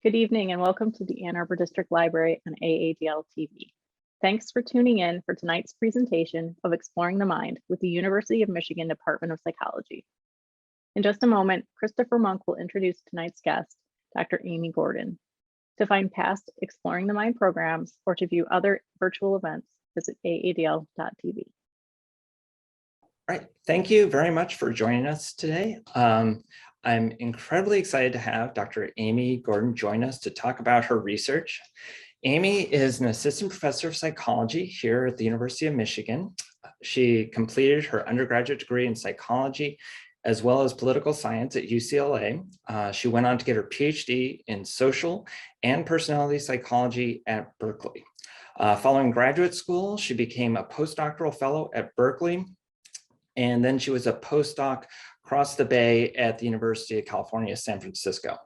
Good evening and welcome to the Ann Arbor District Library on AADL TV. Thanks for tuning in for tonight's presentation of Exploring the Mind with the University of Michigan Department of Psychology. In just a moment, Christopher Monk will introduce tonight's guest, Dr. Amie Gordon. To find past Exploring the Mind programs or to view other virtual events, visit aadl.tv. All right, thank you very much for joining us today. I'm incredibly excited to have Dr. Amie Gordon join us to talk about her research. Amie is an assistant professor of psychology here at the University of Michigan. She completed her undergraduate degree in psychology as well as political science at UCLA. She went on to get her PhD in social and personality psychology at Berkeley. Following graduate school, she became a postdoctoral fellow at Berkeley, and then she was a postdoc across the bay at the University of California, San Francisco.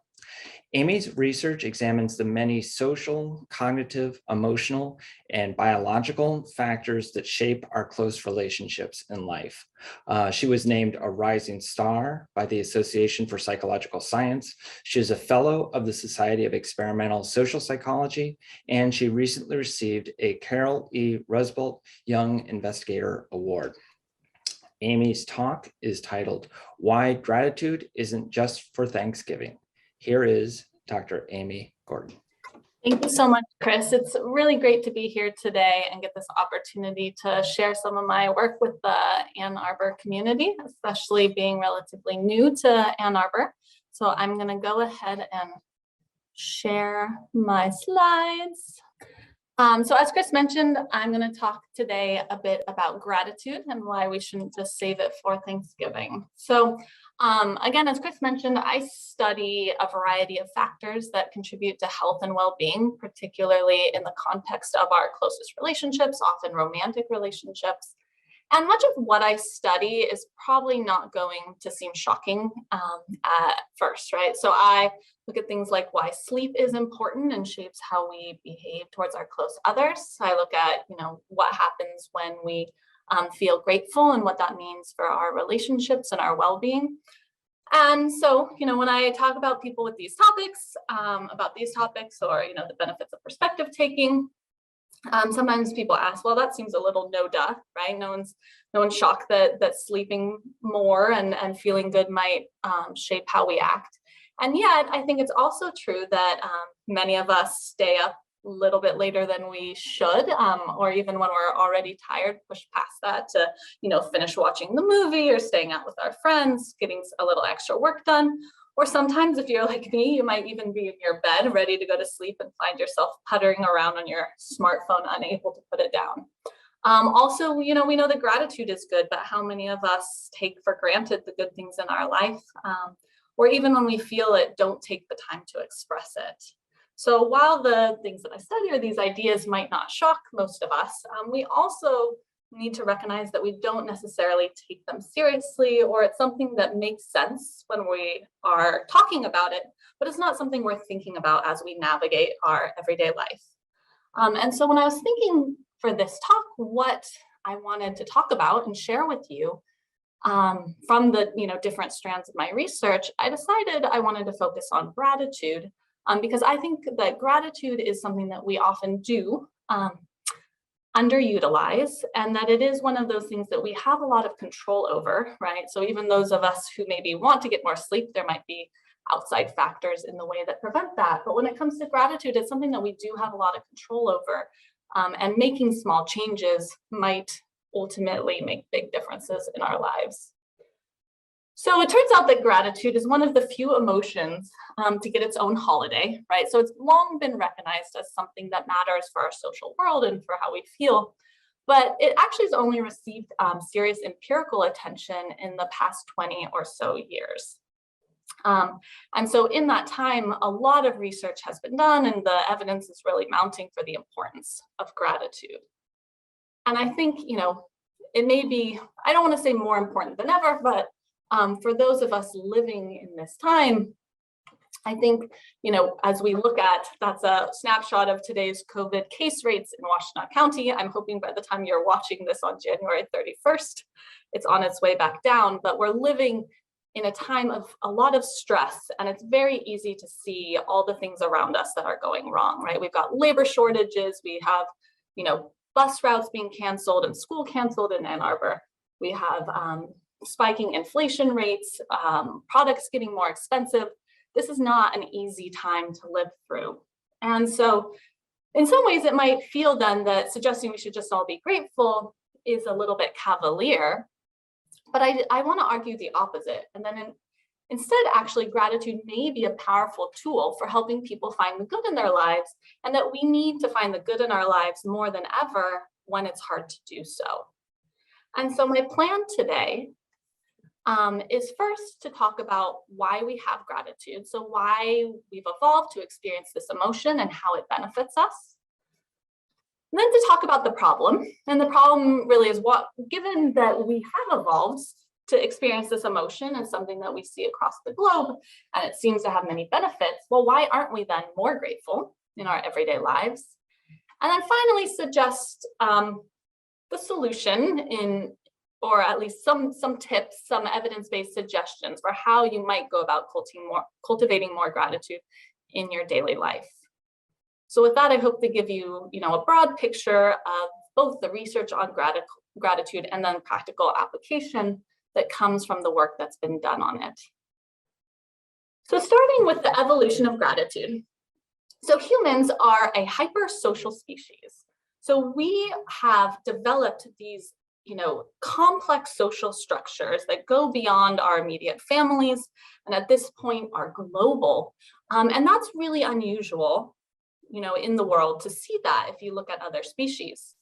Amie's research examines the many social, cognitive, emotional, and biological factors that shape our close relationships in life. She was named a Rising Star by the Association for Psychological Science. She is a fellow of the Society of Experimental Social Psychology, and she recently received a Carol E. Rusbolt Young Investigator Award. Amie's talk is titled, Why Gratitude Isn't Just for Thanksgiving. Here is Dr. Amie Gordon. Thank you so much, Chris. It's really great to be here today and get this opportunity to share some of my work with the Ann Arbor community, especially being relatively new to Ann Arbor. So I'm going to go ahead and share my slides. So as Chris mentioned, I'm going to talk today a bit about gratitude and why we shouldn't just save it for Thanksgiving. So again, as Chris mentioned, I study a variety of factors that contribute to health and well-being, particularly in the context of our closest relationships, often romantic relationships. And much of what I study is probably not going to seem shocking at first, right? So I look at things like why sleep is important and shapes how we behave towards our close others. I look at, what happens when we feel grateful and what that means for our relationships and our well-being. And so, when I talk about people with these topics, or, the benefits of perspective taking, sometimes people ask, well, that seems a little no duh, right? No one's shocked that sleeping more and feeling good might shape how we act. And yet, I think it's also true that many of us stay up a little bit later than we should, or even when we're already tired, push past that to, finish watching the movie or staying out with our friends, getting a little extra work done. Or sometimes if you're like me, you might even be in your bed ready to go to sleep and find yourself puttering around on your smartphone, unable to put it down. Also, we know that gratitude is good, but how many of us take for granted the good things in our life? Or even when we feel it, don't take the time to express it. So while the things that I study or these ideas might not shock most of us, we also need to recognize that we don't necessarily take them seriously, or it's something that makes sense when we are talking about it, but it's not something we're thinking about as we navigate our everyday life. And so when I was thinking for this talk, what I wanted to talk about and share with you from the different strands of my research, I decided I wanted to focus on gratitude because I think that gratitude is something that we often do underutilize, and that it is one of those things that we have a lot of control over, right? So even those of us who maybe want to get more sleep, there might be outside factors in the way that prevent that. But when it comes to gratitude, it's something that we do have a lot of control over, and making small changes might ultimately make big differences in our lives. So it turns out that gratitude is one of the few emotions to get its own holiday, right? So it's long been recognized as something that matters for our social world and for how we feel, but it actually has only received serious empirical attention in the past 20 or so years. And so in that time, a lot of research has been done and the evidence is really mounting for the importance of gratitude. And I think, it may be, I don't want to say more important than ever, but for those of us living in this time, I think, as we look at, that's a snapshot of today's COVID case rates in Washtenaw County. I'm hoping by the time you're watching this on January 31st, it's on its way back down, but we're living in a time of a lot of stress, and it's very easy to see all the things around us that are going wrong, right? We've got labor shortages, we have, bus routes being canceled and school canceled in Ann Arbor. We have spiking inflation rates, products getting more expensive. This is not an easy time to live through. And so in some ways it might feel then that suggesting we should just all be grateful is a little bit cavalier, but I want to argue the opposite. And then instead, actually, gratitude may be a powerful tool for helping people find the good in their lives, and that we need to find the good in our lives more than ever when it's hard to do so. And so my plan today is first to talk about why we have gratitude. So why we've evolved to experience this emotion and how it benefits us. And then to talk about the problem. And the problem really is given that we have evolved to experience this emotion as something that we see across the globe, and it seems to have many benefits, well, why aren't we then more grateful in our everyday lives? And then finally suggest the solution or at least some tips, some evidence-based suggestions for how you might go about cultivating more gratitude in your daily life. So with that, I hope to give you, a broad picture of both the research on gratitude and then practical application that comes from the work that's been done on it. So starting with the evolution of gratitude. So humans are a hypersocial species. So we have developed these, complex social structures that go beyond our immediate families, and at this point are global. And that's really unusual, in the world to see that if you look at other species.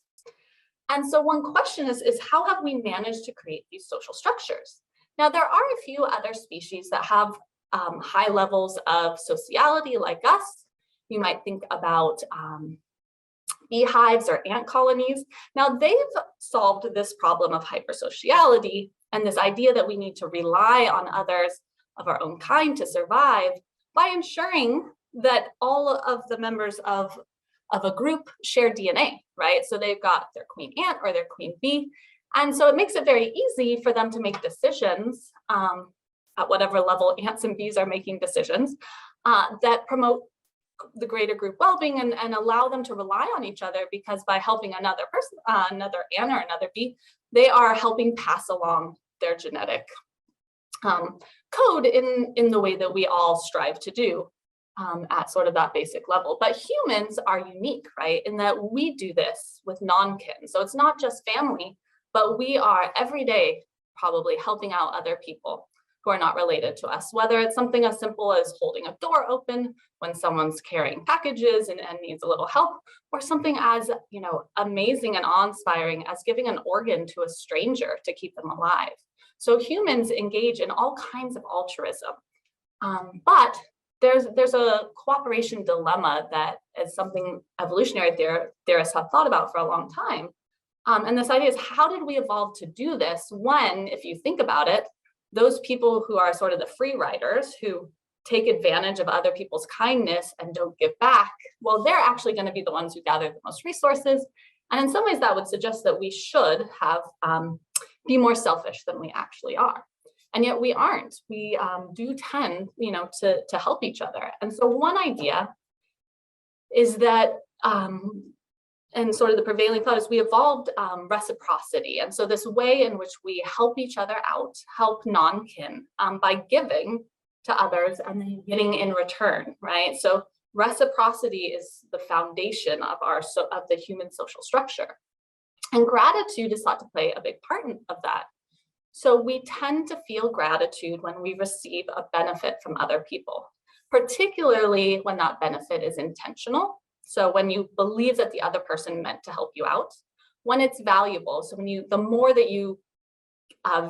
And so one question is how have we managed to create these social structures? Now, there are a few other species that have high levels of sociality like us. You might think about beehives or ant colonies. Now, they've solved this problem of hypersociality and this idea that we need to rely on others of our own kind to survive by ensuring that all of the members of a group share DNA, right? So they've got their queen ant or their queen bee. And so it makes it very easy for them to make decisions at whatever level ants and bees are making decisions that promote the greater group well-being and allow them to rely on each other, because by helping another person, another ant or another bee, they are helping pass along their genetic code in the way that we all strive to do at sort of that basic level. But humans are unique, right? In that we do this with non-kin. So it's not just family, but we are every day probably helping out other people who are not related to us, whether it's something as simple as holding a door open when someone's carrying packages and needs a little help, or something as amazing and awe-inspiring as giving an organ to a stranger to keep them alive. So humans engage in all kinds of altruism, but there's a cooperation dilemma that is something evolutionary theorists have thought about for a long time. And this idea is, how did we evolve to do this when, if you think about it, those people who are sort of the free riders who take advantage of other people's kindness and don't give back, well, they're actually going to be the ones who gather the most resources. And in some ways that would suggest that we should have be more selfish than we actually are. And yet we aren't. We do tend, to help each other. And so one idea is that, and sort of the prevailing thought is we evolved reciprocity. And so this way in which we help each other out, help non-kin by giving to others and then getting in return, right? So reciprocity is the foundation of the human social structure. And gratitude is thought to play a big part of that. So we tend to feel gratitude when we receive a benefit from other people, particularly when that benefit is intentional. So when you believe that the other person meant to help you out, when it's valuable. So the more that you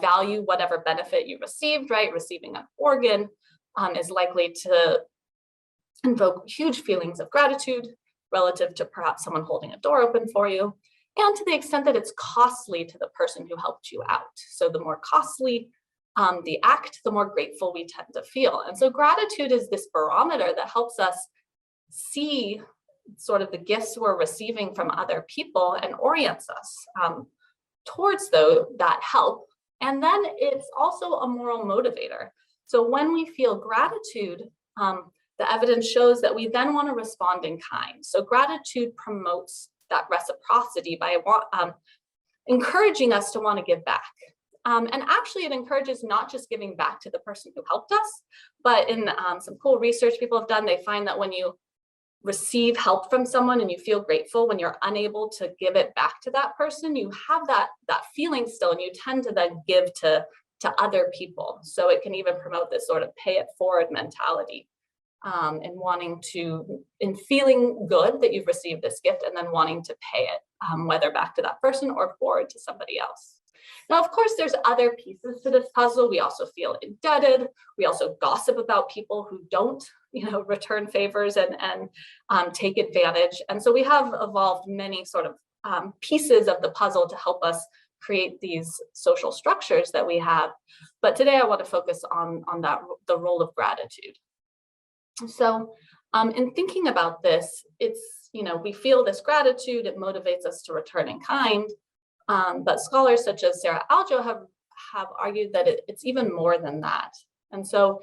value whatever benefit you received, right? Receiving an organ is likely to invoke huge feelings of gratitude relative to perhaps someone holding a door open for you, and to the extent that it's costly to the person who helped you out. So the more costly the act, the more grateful we tend to feel. And so gratitude is this barometer that helps us see sort of the gifts we're receiving from other people and orients us towards that help And then it's also a moral motivator. So when we feel gratitude, the evidence shows that we then want to respond in kind. So gratitude promotes that reciprocity by encouraging us to want to give back. And actually it encourages not just giving back to the person who helped us, but in some cool research people have done, they find that when you receive help from someone and you feel grateful, when you're unable to give it back to that person, you have that feeling still, and you tend to then give to other people. So it can even promote this sort of pay it forward mentality, in feeling good that you've received this gift and then wanting to pay it, whether back to that person or forward to somebody else. Now, of course, there's other pieces to this puzzle. We also feel indebted. We also gossip about people who don't, return favors and take advantage. And so we have evolved many sort of pieces of the puzzle to help us create these social structures that we have. But today I want to focus on the role of gratitude. So in thinking about this, it's, we feel this gratitude, it motivates us to return in kind. But scholars such as Sarah Aljo have argued that it's even more than that. And so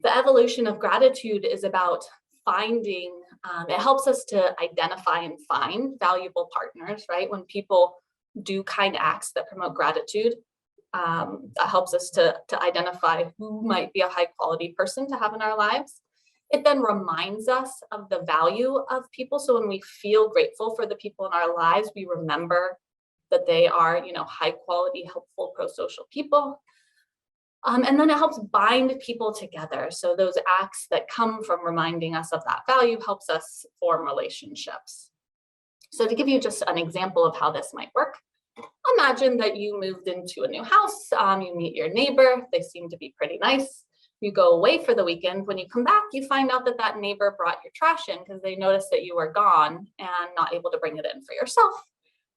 the evolution of gratitude is about finding, it helps us to identify and find valuable partners, right? When people do kind acts that promote gratitude, that helps us to identify who might be a high quality person to have in our lives. It then reminds us of the value of people. So when we feel grateful for the people in our lives, we remember that they are, high quality, helpful, pro-social people. And then it helps bind people together. So those acts that come from reminding us of that value helps us form relationships. So to give you just an example of how this might work, imagine that you moved into a new house, you meet your neighbor, they seem to be pretty nice. You go away for the weekend. When you come back, you find out that neighbor brought your trash in because they noticed that you were gone and not able to bring it in for yourself.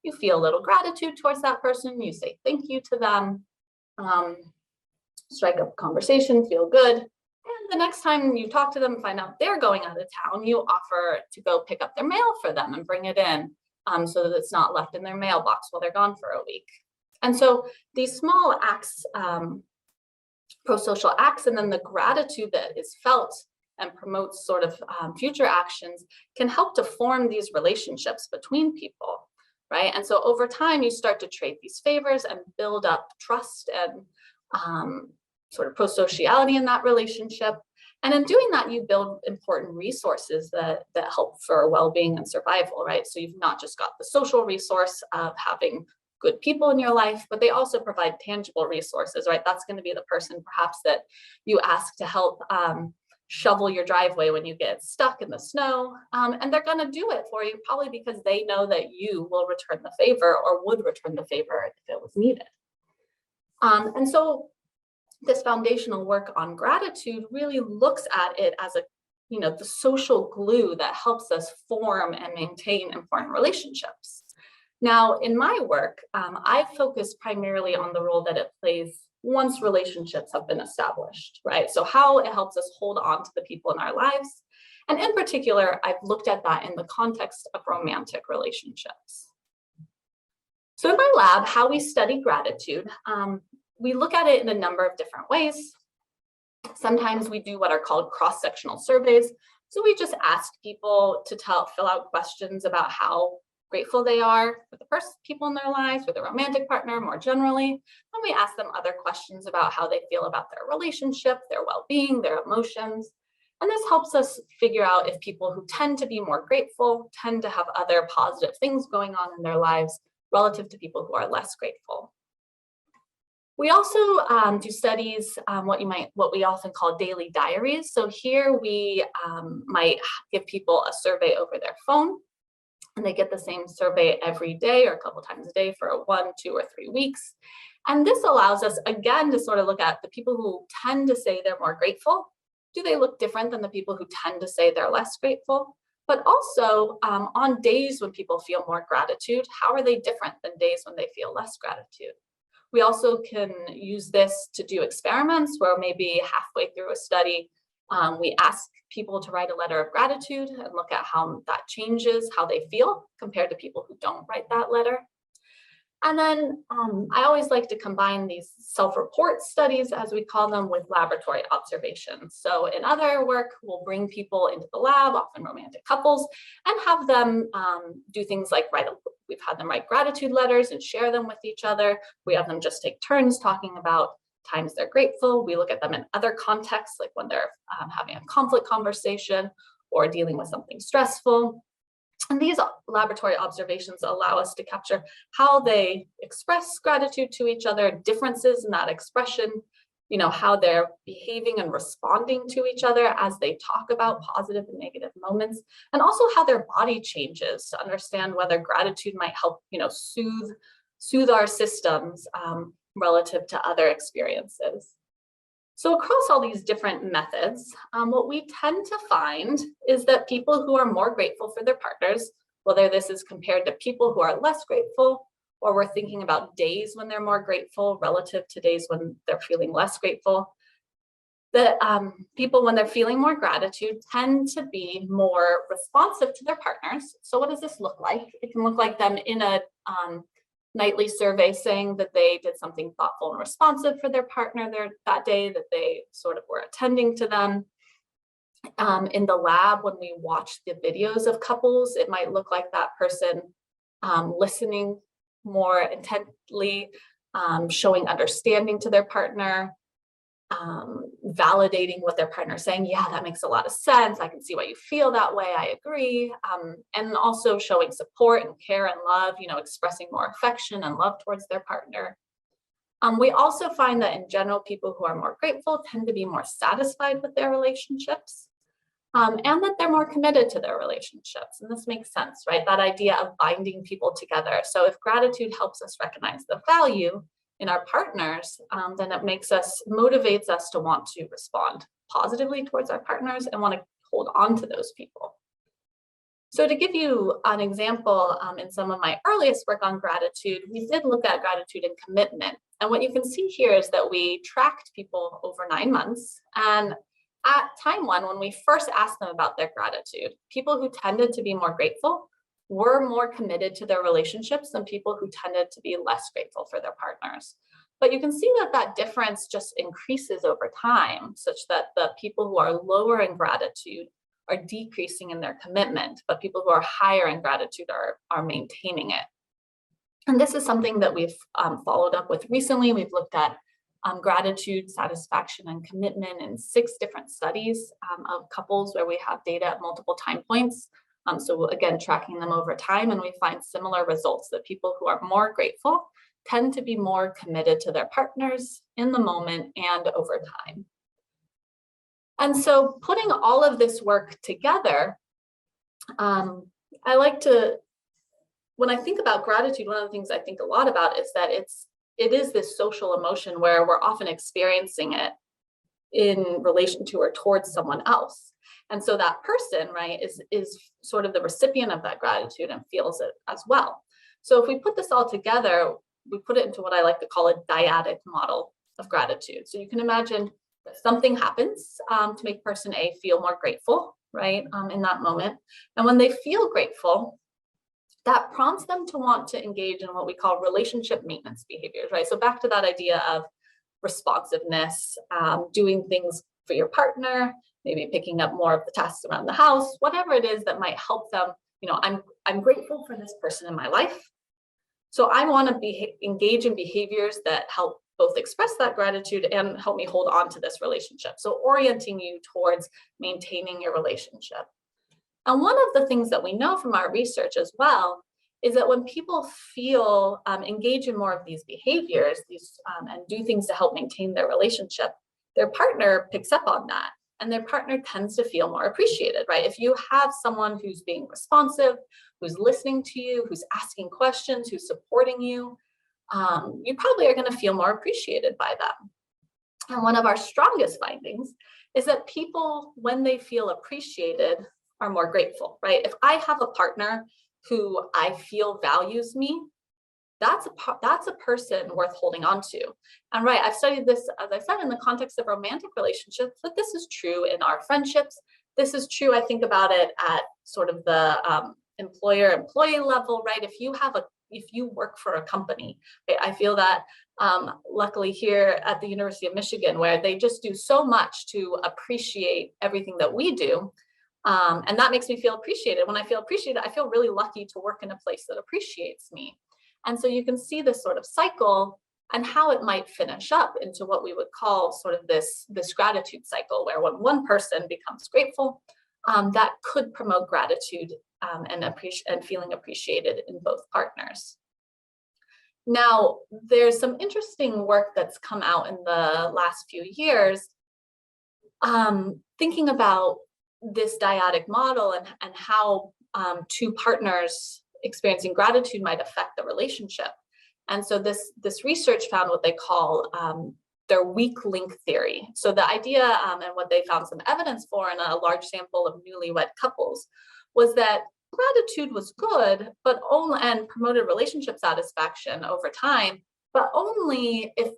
You feel a little gratitude towards that person. You say thank you to them, strike up a conversation, feel good. And the next time you talk to them and find out they're going out of town, you offer to go pick up their mail for them and bring it in so that it's not left in their mailbox while they're gone for a week. And so these small acts, pro-social acts, and then the gratitude that is felt and promotes sort of future actions can help to form these relationships between people, right? And so over time, you start to trade these favors and build up trust and sort of pro-sociality in that relationship. And in doing that, you build important resources that help for well-being and survival, right? So you've not just got the social resource of having good people in your life, but they also provide tangible resources, right? That's going to be the person perhaps that you ask to help shovel your driveway when you get stuck in the snow. And they're going to do it for you, probably because they know that you will return the favor or would return the favor if it was needed. And so this foundational work on gratitude really looks at it as the social glue that helps us form and maintain important relationships. Now, in my work, I focus primarily on the role that it plays once relationships have been established, right? So how it helps us hold on to the people in our lives. And in particular, I've looked at that in the context of romantic relationships. So in my lab, how we study gratitude, we look at it in a number of different ways. Sometimes we do what are called cross-sectional surveys. So we just ask people to fill out questions about how grateful they are for the people in their lives, with a romantic partner more generally. And we ask them other questions about how they feel about their relationship, their well-being, their emotions. And this helps us figure out if people who tend to be more grateful tend to have other positive things going on in their lives relative to people who are less grateful. We also do studies, what we often call daily diaries. So here we might give people a survey over their phone, and they get the same survey every day or a couple times a day for 1, 2, or 3 weeks. And this allows us, again, to sort of look at the people who tend to say they're more grateful. Do they look different than the people who tend to say they're less grateful? But also on days when people feel more gratitude, how are they different than days when they feel less gratitude? We also can use this to do experiments where maybe halfway through a study, we ask people to write a letter of gratitude and look at how that changes how they feel compared to people who don't write that letter. And then I always like to combine these self-report studies, as we call them, with laboratory observations. So in other work, we'll bring people into the lab, often romantic couples, and have them do things like we've had them write gratitude letters and share them with each other. We have them just take turns talking about times they're grateful. We look at them in other contexts, like when they're having a conflict conversation or dealing with something stressful. And these laboratory observations allow us to capture how they express gratitude to each other, differences in that expression, how they're behaving and responding to each other as they talk about positive and negative moments, and also how their body changes to understand whether gratitude might help, soothe our systems relative to other experiences. So across all these different methods, what we tend to find is that people who are more grateful for their partners, whether this is compared to people who are less grateful, or we're thinking about days when they're more grateful relative to days when they're feeling less grateful, that people, when they're feeling more gratitude, tend to be more responsive to their partners. So what does this look like? It can look like them in a nightly survey saying that they did something thoughtful and responsive for their partner that day, that they sort of were attending to them. In the lab, when we watch the videos of couples, it might look like that person listening more intently, showing understanding to their partner, validating what their partner is saying. Yeah, that makes a lot of sense. I can see why you feel that way. I agree. And also showing support and care and love, expressing more affection and love towards their partner. We also find that in general, people who are more grateful tend to be more satisfied with their relationships, and that they're more committed to their relationships. And this makes sense, right? That idea of binding people together. So if gratitude helps us recognize the value in our partners, then it motivates us to want to respond positively towards our partners and want to hold on to those people. So to give you an example, in some of my earliest work on gratitude, we did look at gratitude and commitment. And what you can see here is that we tracked people over 9 months. And at time one, when we first asked them about their gratitude, people who tended to be more grateful were more committed to their relationships than people who tended to be less grateful for their partners. But you can see that difference just increases over time, such that the people who are lower in gratitude are decreasing in their commitment, but people who are higher in gratitude are maintaining it. And this is something that we've followed up with recently. We've looked at gratitude, satisfaction, and commitment in 6 different studies of couples where we have data at multiple time points. So again, tracking them over time, and we find similar results, that people who are more grateful tend to be more committed to their partners in the moment and over time. And so putting all of this work together, I like to, when I think about gratitude, one of the things I think a lot about is that it is this social emotion where we're often experiencing it in relation to or towards someone else. And so that person, right, is sort of the recipient of that gratitude and feels it as well. So if we put this all together, we put it into what I like to call a dyadic model of gratitude. So you can imagine that something happens to make person A feel more grateful, right, in that moment. And when they feel grateful, that prompts them to want to engage in what we call relationship maintenance behaviors, right? So back to that idea of responsiveness, doing things for your partner, maybe picking up more of the tasks around the house, whatever it is that might help them. I'm grateful for this person in my life. So I want to engage in behaviors that help both express that gratitude and help me hold on to this relationship. So orienting you towards maintaining your relationship. And one of the things that we know from our research as well is that when people feel engage in more of these behaviors, and do things to help maintain their relationship, their partner picks up on that, and their partner tends to feel more appreciated, right? If you have someone who's being responsive, who's listening to you, who's asking questions, who's supporting you, you probably are going to feel more appreciated by them. And one of our strongest findings is that people, when they feel appreciated, are more grateful, right? If I have a partner who I feel values me, that's a person worth holding on to. And right, I've studied this, as I said, in the context of romantic relationships, but this is true in our friendships. This is true, I think about it at sort of the employer-employee level, right? If you have if you work for a company, right? I feel that luckily here at the University of Michigan, where they just do so much to appreciate everything that we do. And that makes me feel appreciated. When I feel appreciated, I feel really lucky to work in a place that appreciates me. And so you can see this sort of cycle and how it might finish up into what we would call sort of this gratitude cycle, where when one person becomes grateful, that could promote gratitude and feeling appreciated in both partners. Now, there's some interesting work that's come out in the last few years, thinking about this dyadic model and how two partners experiencing gratitude might affect the relationship. And so this research found what they call their weak link theory. So the idea and what they found some evidence for in a large sample of newlywed couples was that gratitude was good, but only and promoted relationship satisfaction over time, but only if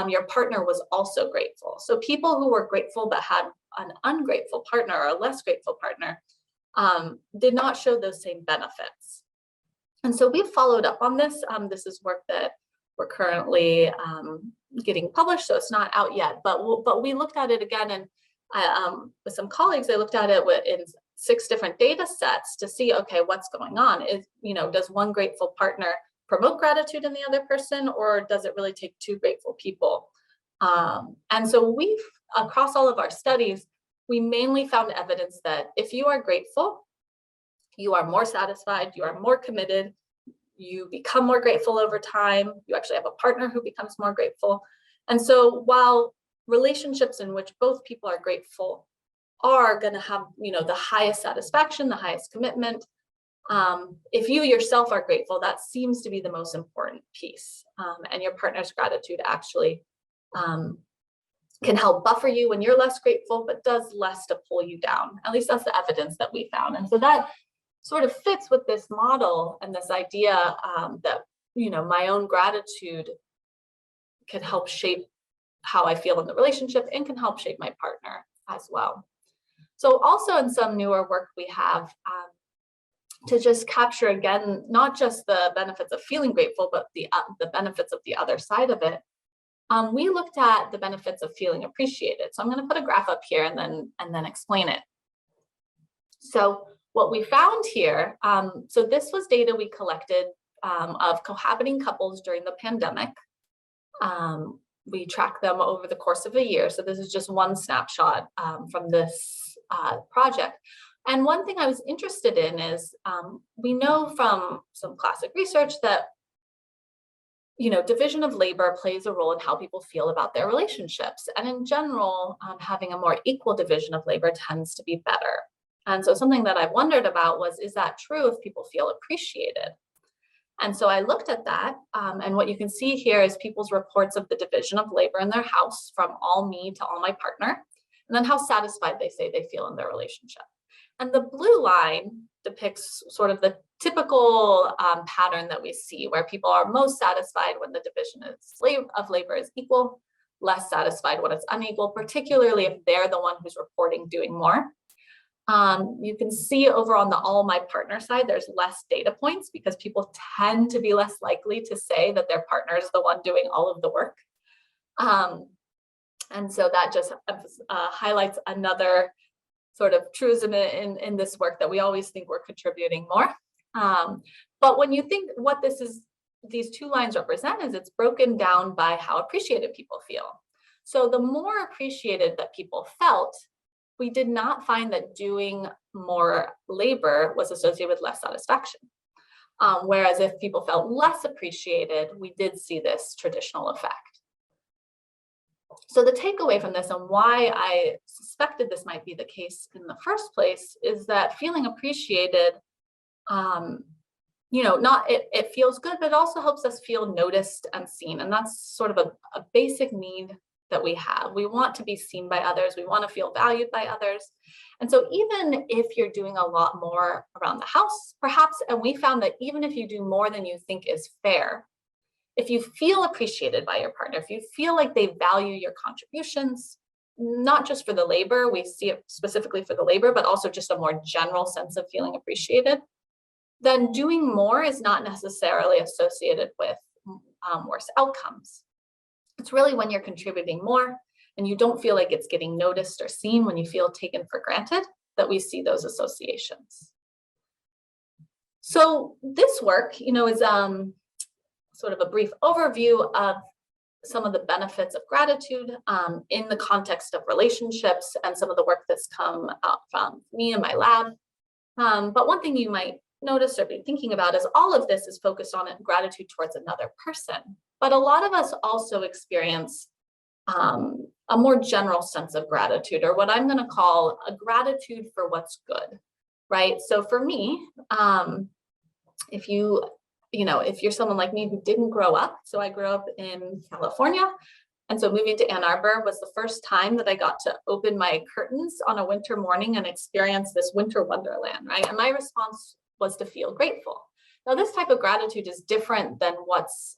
your partner was also grateful. So people who were grateful but had an ungrateful partner or a less grateful partner did not show those same benefits. And so we've followed up on this. This is work that we're currently getting published, so it's not out yet. But we looked at it again, and with some colleagues, I looked at it in 6 different data sets to see, okay, what's going on? Does one grateful partner promote gratitude in the other person, or does it really take 2 grateful people? And so we've, across all of our studies, we mainly found evidence that if you are grateful, you are more satisfied, you are more committed, you become more grateful over time, you actually have a partner who becomes more grateful. And so while relationships in which both people are grateful are going to have, the highest satisfaction, the highest commitment, if you yourself are grateful, that seems to be the most important piece. And your partner's gratitude actually can help buffer you when you're less grateful, but does less to pull you down. At least that's the evidence that we found. And so that sort of fits with this model and this idea that, my own gratitude can help shape how I feel in the relationship and can help shape my partner as well. So also in some newer work we have to just capture, again, not just the benefits of feeling grateful, but the benefits of the other side of it. We looked at the benefits of feeling appreciated. So I'm going to put a graph up here and then explain it. So what we found here, so this was data we collected of cohabiting couples during the pandemic. We tracked them over the course of a year. So this is just one snapshot from this project. And one thing I was interested in is we know from some classic research that division of labor plays a role in how people feel about their relationships. And in general, having a more equal division of labor tends to be better. And so something that I've wondered about was, is that true if people feel appreciated? And so I looked at that, and what you can see here is people's reports of the division of labor in their house from all me to all my partner, and then how satisfied they say they feel in their relationship. And the blue line depicts sort of the typical pattern that we see, where people are most satisfied when the division of labor is equal, less satisfied when it's unequal, particularly if they're the one who's reporting doing more. You can see over on the all my partner side, there's less data points because people tend to be less likely to say that their partner is the one doing all of the work. And so that just highlights another sort of truism in this work, that we always think we're contributing more. But when you think what these 2 lines represent is it's broken down by how appreciated people feel. So the more appreciated that people felt, we did not find that doing more labor was associated with less satisfaction. Whereas if people felt less appreciated, we did see this traditional effect. So the takeaway from this, and why I suspected this might be the case in the first place, is that feeling appreciated, it feels good, but it also helps us feel noticed and seen. And that's sort of a basic need that we have. We want to be seen by others. We want to feel valued by others. And so even if you're doing a lot more around the house, perhaps, and we found that even if you do more than you think is fair, if you feel appreciated by your partner, if you feel like they value your contributions, not just for the labor, we see it specifically for the labor, but also just a more general sense of feeling appreciated, then doing more is not necessarily associated with worse outcomes. It's really when you're contributing more and you don't feel like it's getting noticed or seen, when you feel taken for granted, that we see those associations. So this work, is sort of a brief overview of some of the benefits of gratitude in the context of relationships and some of the work that's come out from me in my lab. But one thing you might notice or be thinking about is all of this is focused on gratitude towards another person. But a lot of us also experience a more general sense of gratitude, or what I'm going to call a gratitude for what's good, right? So for me, if you're someone like me who didn't grow up, so I grew up in California, and so moving to Ann Arbor was the first time that I got to open my curtains on a winter morning and experience this winter wonderland, right? And my response was to feel grateful. Now, this type of gratitude is different than what's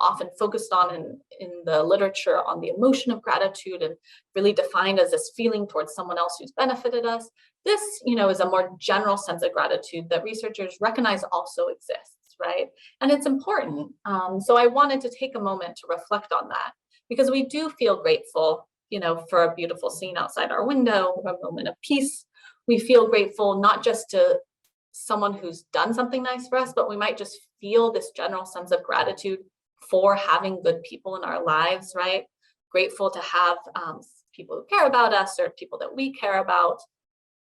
often focused on in the literature on the emotion of gratitude, and really defined as this feeling towards someone else who's benefited us. This, is a more general sense of gratitude that researchers recognize also exists, right? And it's important. So I wanted to take a moment to reflect on that, because we do feel grateful, for a beautiful scene outside our window, a moment of peace. We feel grateful not just to someone who's done something nice for us, but we might just feel this general sense of gratitude for having good people in our lives, right? Grateful to have people who care about us, or people that we care about.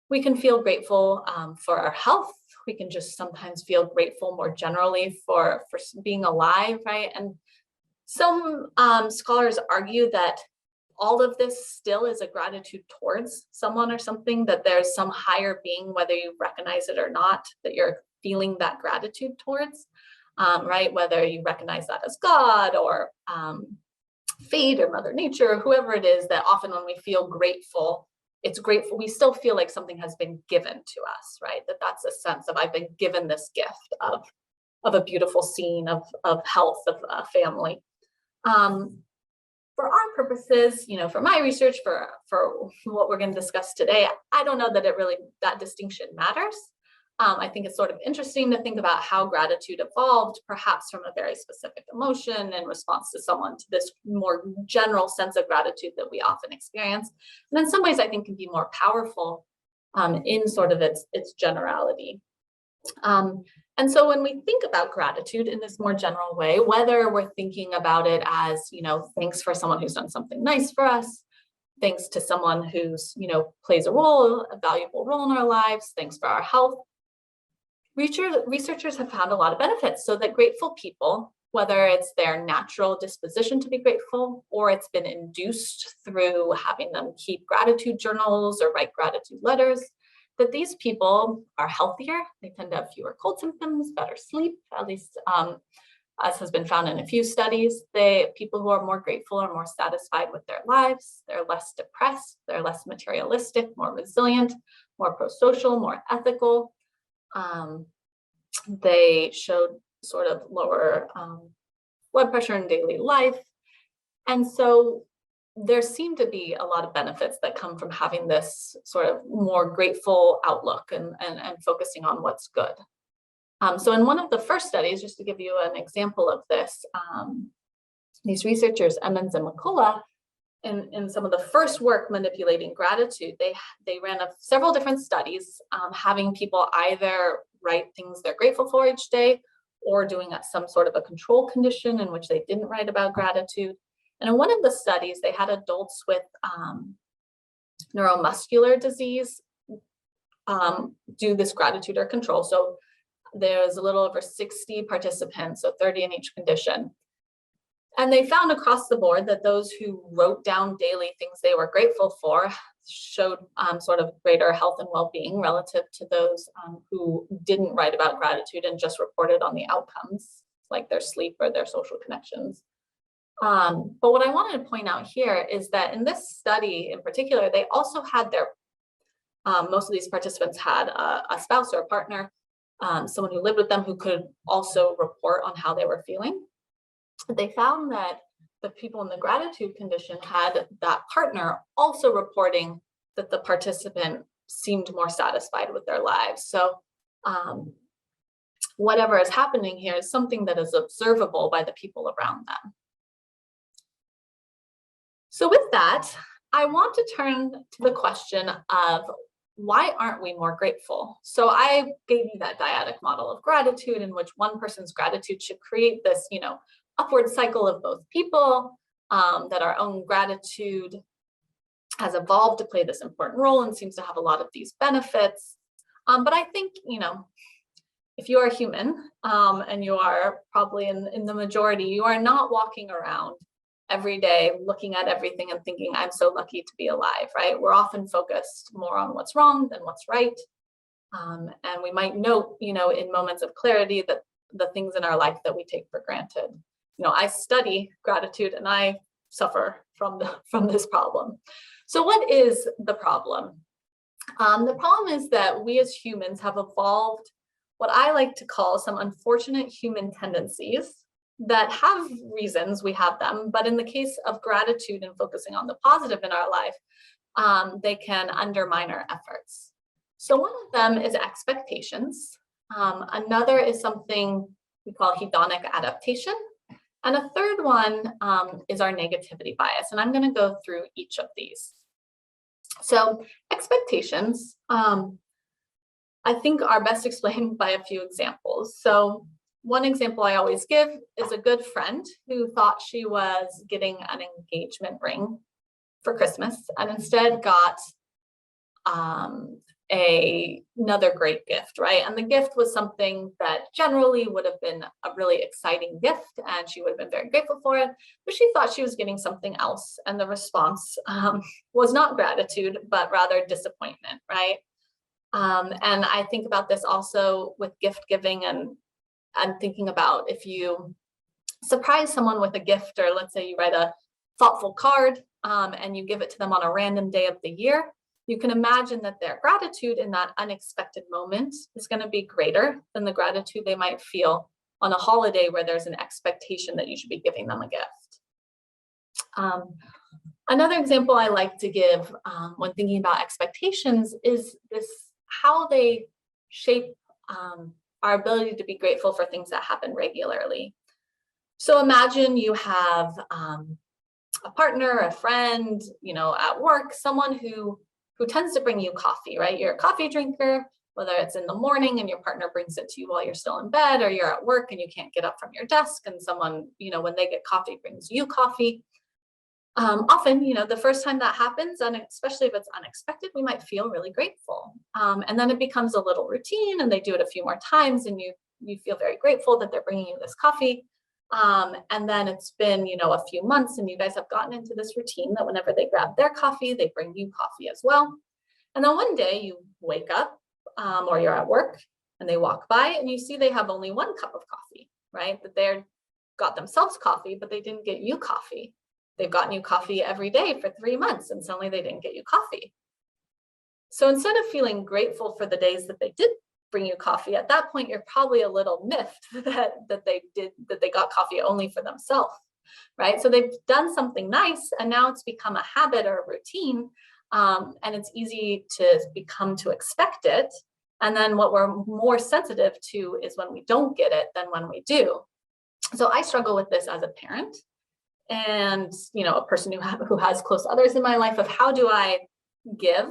We can feel grateful for our health. We can just sometimes feel grateful more generally for being alive, right? And some scholars argue that all of this still is a gratitude towards someone or something, that there's some higher being, whether you recognize it or not, that you're feeling that gratitude towards, right? Whether you recognize that as God or fate or Mother Nature, whoever it is, that often when we feel grateful, it's grateful, we still feel like something has been given to us, right? That's a sense of, I've been given this gift of a beautiful scene, of health, of a family. For our purposes, for my research, for what we're going to discuss today, I don't know that that distinction matters. I think it's sort of interesting to think about how gratitude evolved, perhaps from a very specific emotion in response to someone, to this more general sense of gratitude that we often experience. And in some ways, I think can be more powerful in sort of its generality. And so when we think about gratitude in this more general way, whether we're thinking about it as, thanks for someone who's done something nice for us, thanks to someone who's, plays a valuable role in our lives, thanks for our health, researchers have found a lot of benefits, so that grateful people, whether it's their natural disposition to be grateful, or it's been induced through having them keep gratitude journals or write gratitude letters, that these people are healthier. They tend to have fewer cold symptoms, better sleep, at least as has been found in a few studies. People who are more grateful are more satisfied with their lives. They're less depressed. They're less materialistic, more resilient, more pro-social, more ethical. They showed sort of lower blood pressure in daily life. And so there seem to be a lot of benefits that come from having this sort of more grateful outlook and focusing on what's good. So in one of the first studies, just to give you an example of this, these researchers, Emmons and McCullough, in some of the first work manipulating gratitude, they ran several different studies, having people either write things they're grateful for each day, or doing some sort of a control condition in which they didn't write about gratitude. And in one of the studies, they had adults with neuromuscular disease do this gratitude or control. So there's a little over 60 participants, so 30 in each condition. And they found across the board that those who wrote down daily things they were grateful for showed sort of greater health and well-being relative to those who didn't write about gratitude and just reported on the outcomes, like their sleep or their social connections. But what I wanted to point out here is that in this study in particular, they also had most of these participants had a spouse or a partner, someone who lived with them who could also report on how they were feeling. They found that the people in the gratitude condition had that partner also reporting that the participant seemed more satisfied with their lives. So whatever is happening here is something that is observable by the people around them. So with that, I want to turn to the question of why aren't we more grateful? So I gave you that dyadic model of gratitude in which one person's gratitude should create this, upward cycle of both people, that our own gratitude has evolved to play this important role and seems to have a lot of these benefits. But I think, if you are human, and you are probably in the majority, you are not walking around every day looking at everything and thinking, I'm so lucky to be alive, right? We're often focused more on what's wrong than what's right. And we might note, in moments of clarity that the things in our life that we take for granted. I study gratitude and I suffer from this problem. So what is the problem? The problem is that we as humans have evolved what I like to call some unfortunate human tendencies that have reasons we have them, but in the case of gratitude and focusing on the positive in our life, they can undermine our efforts. So one of them is expectations. Another is something we call hedonic adaptation. And a third one is our negativity bias. And I'm going to go through each of these. So expectations, I think are best explained by a few examples. So one example I always give is a good friend who thought she was getting an engagement ring for Christmas and instead got another great gift, right? And the gift was something that generally would have been a really exciting gift and she would have been very grateful for it, but she thought she was getting something else. And the response was not gratitude, but rather disappointment, right? And I think about this also with gift giving and thinking about if you surprise someone with a gift, or let's say you write a thoughtful card and you give it to them on a random day of the year, you can imagine that their gratitude in that unexpected moment is going to be greater than the gratitude they might feel on a holiday where there's an expectation that you should be giving them a gift. Another example I like to give when thinking about expectations is this, how they shape our ability to be grateful for things that happen regularly. So imagine you have a partner, a friend, at work, someone who tends to bring you coffee, right? You're a coffee drinker, whether it's in the morning and your partner brings it to you while you're still in bed, or you're at work and you can't get up from your desk and someone, when they get coffee, brings you coffee. Often, the first time that happens, and especially if it's unexpected, we might feel really grateful. And then it becomes a little routine and they do it a few more times and you feel very grateful that they're bringing you this coffee. And then it's been, a few months and you guys have gotten into this routine that whenever they grab their coffee, they bring you coffee as well. And then one day you wake up or you're at work and they walk by and you see they have only one cup of coffee, right? That they've got themselves coffee, but they didn't get you coffee. They've gotten you coffee every day for 3 months and suddenly they didn't get you coffee. So instead of feeling grateful for the days that they did bring you coffee, at that point, you're probably a little miffed that they got coffee only for themselves, right? So they've done something nice and now it's become a habit or a routine, and it's easy to expect it. And then what we're more sensitive to is when we don't get it than when we do. So I struggle with this as a parent and, a person who has close others in my life, of how do I give,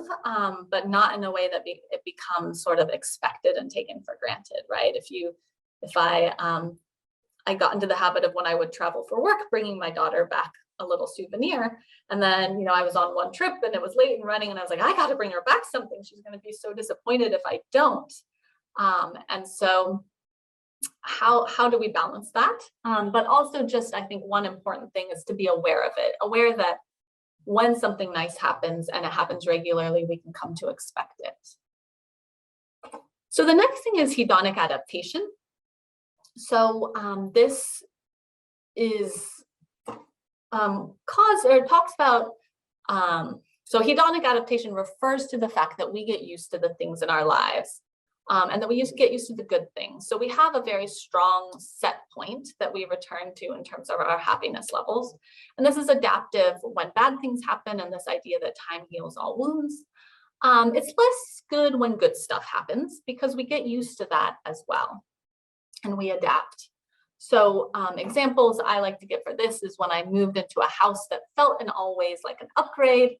but not in a way that it becomes sort of expected and taken for granted, right? If I got into the habit of when I would travel for work, bringing my daughter back a little souvenir, and then, I was on one trip and it was late and running and I was like, I got to bring her back something. She's going to be so disappointed if I don't. And so how do we balance that? But also just, I think one important thing is to be aware of it, aware that when something nice happens and it happens regularly, we can come to expect it. So the next thing is hedonic adaptation. So this is talks about, so hedonic adaptation refers to the fact that we get used to the things in our lives. And that we get used to the good things. So we have a very strong set point that we return to in terms of our happiness levels. And this is adaptive when bad things happen, and this idea that time heals all wounds. It's less good when good stuff happens because we get used to that as well. and we adapt. So examples I like to give for this is when I moved into a house that felt in all ways like an upgrade,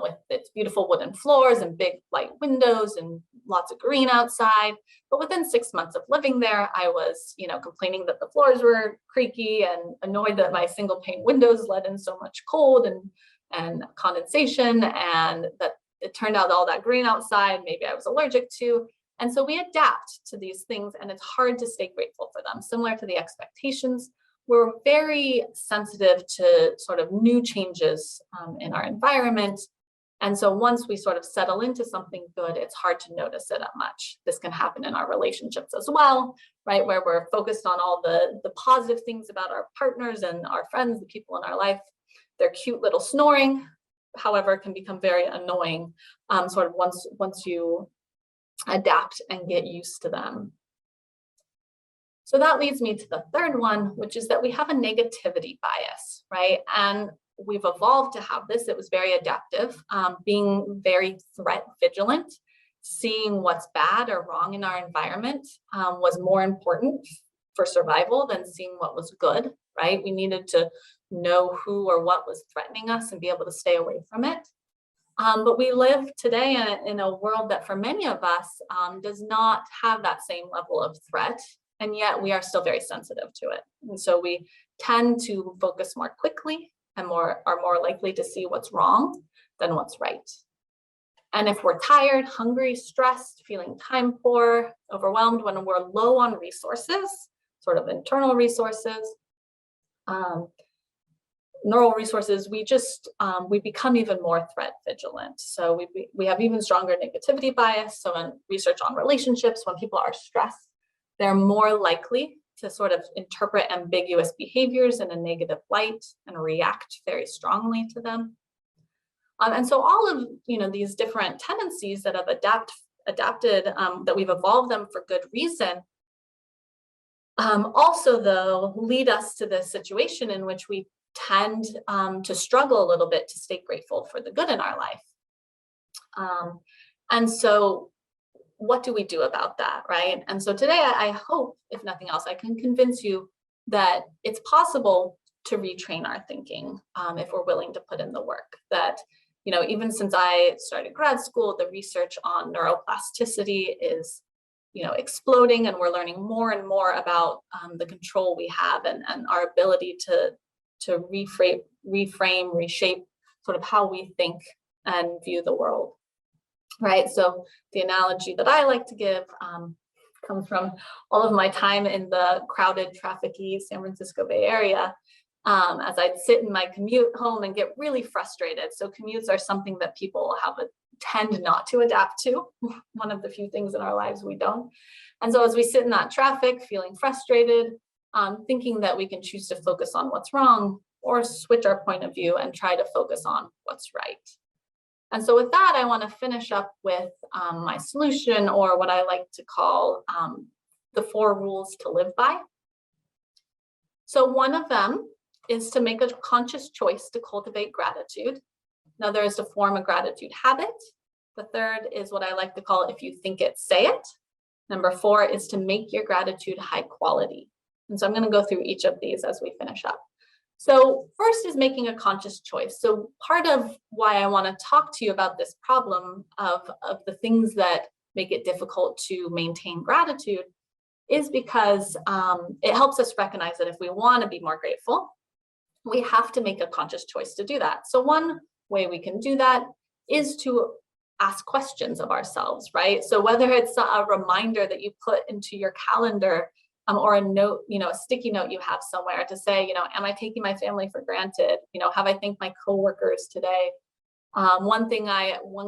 with its beautiful wooden floors and big light windows and lots of green outside. But within 6 months of living there, I was, complaining that the floors were creaky and annoyed that my single pane windows let in so much cold and condensation, and that it turned out all that green outside, maybe I was allergic to. And so we adapt to these things, and it's hard to stay grateful for them. Similar to the expectations, we're very sensitive to sort of new changes in our environment. And so once we sort of settle into something good, it's hard to notice it much. This can happen in our relationships as well, right? Where we're focused on all the positive things about our partners and our friends, the people in our life. Their cute little snoring, however, can become very annoying sort of once you adapt and get used to them. So that leads me to the third one, which is that we have a negativity bias, right? And we've evolved to have this. It was very adaptive, being very threat vigilant, seeing what's bad or wrong in our environment was more important for survival than seeing what was good, right? We needed to know who or what was threatening us and be able to stay away from it. But we live today in a world that for many of us does not have that same level of threat, and yet we are still very sensitive to it. And so we tend to focus more quickly and are more likely to see what's wrong than what's right. And if we're tired, hungry, stressed, feeling time poor, overwhelmed, when we're low on resources, sort of internal resources, neural resources, we become even more threat vigilant. So we have even stronger negativity bias. So in research on relationships, when people are stressed, they're more likely to sort of interpret ambiguous behaviors in a negative light and react very strongly to them. And so all of these different tendencies that have adapted, that we've evolved them for good reason, also though lead us to this situation in which we tend to struggle a little bit to stay grateful for the good in our life. And so what do we do about that, right? And so today I hope, if nothing else, I can convince you that it's possible to retrain our thinking if we're willing to put in the work. That, even since I started grad school, the research on neuroplasticity is exploding, and we're learning more and more about the control we have and our ability to reframe, reshape sort of how we think and view the world, right? So the analogy that I like to give comes from all of my time in the crowded, trafficy San Francisco Bay Area, as I'd sit in my commute home and get really frustrated. So commutes are something that people tend not to adapt to, one of the few things in our lives we don't. And so as we sit in that traffic, feeling frustrated, thinking that we can choose to focus on what's wrong or switch our point of view and try to focus on what's right. And so with that, I want to finish up with my solution, or what I like to call the 4 rules to live by. So one of them is to make a conscious choice to cultivate gratitude. Another is to form a gratitude habit. The third is what I like to call, if you think it, say it. Number 4 is to make your gratitude high quality. And so I'm going to go through each of these as we finish up. So first is making a conscious choice. So part of why I want to talk to you about this problem of the things that make it difficult to maintain gratitude is because it helps us recognize that if we want to be more grateful, we have to make a conscious choice to do that. So one way we can do that is to ask questions of ourselves, right? So whether it's a reminder that you put into your calendar, or a note, a sticky note you have somewhere to say, am I taking my family for granted? Have I thanked my coworkers today? One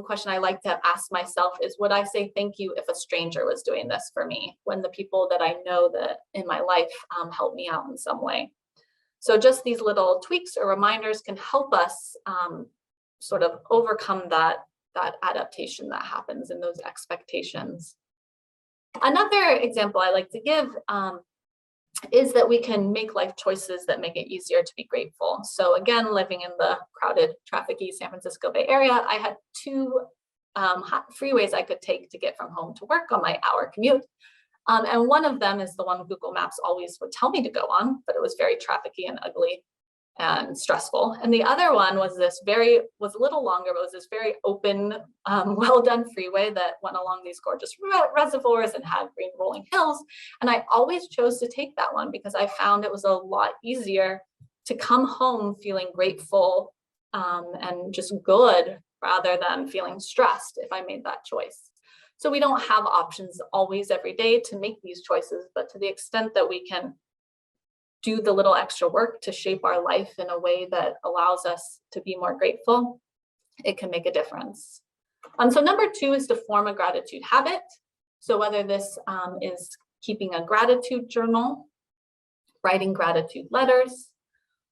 question I like to ask myself is, would I say thank you if a stranger was doing this for me, when the people that I know that in my life help me out in some way? So just these little tweaks or reminders can help us sort of overcome that adaptation that happens in those expectations. Another example I like to give is that we can make life choices that make it easier to be grateful. So again, living in the crowded, trafficy San Francisco Bay Area, I had 2 freeways I could take to get from home to work on my hour commute. And one of them is the one Google Maps always would tell me to go on, but it was very trafficky and ugly and stressful. And the other one was was a little longer, but was this very open, well done freeway that went along these gorgeous reservoirs and had green rolling hills. And I always chose to take that one because I found it was a lot easier to come home feeling grateful and just good rather than feeling stressed if I made that choice. So we don't have options always every day to make these choices, but to the extent that we can do the little extra work to shape our life in a way that allows us to be more grateful, it can make a difference. So number 2 is to form a gratitude habit. So whether this is keeping a gratitude journal, writing gratitude letters,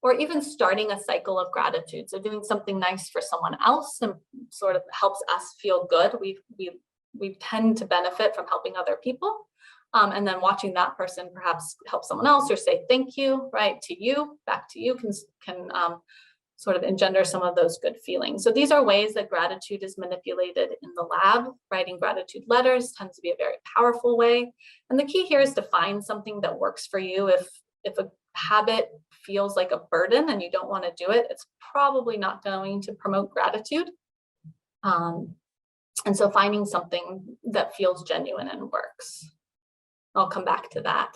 or even starting a cycle of gratitude. So doing something nice for someone else and sort of helps us feel good. We tend to benefit from helping other people. And then watching that person perhaps help someone else or say thank you, right, to you, back to you, can sort of engender some of those good feelings. So these are ways that gratitude is manipulated in the lab. Writing gratitude letters tends to be a very powerful way. And the key here is to find something that works for you. If a habit feels like a burden and you don't want to do it, it's probably not going to promote gratitude. And so finding something that feels genuine and works. I'll come back to that.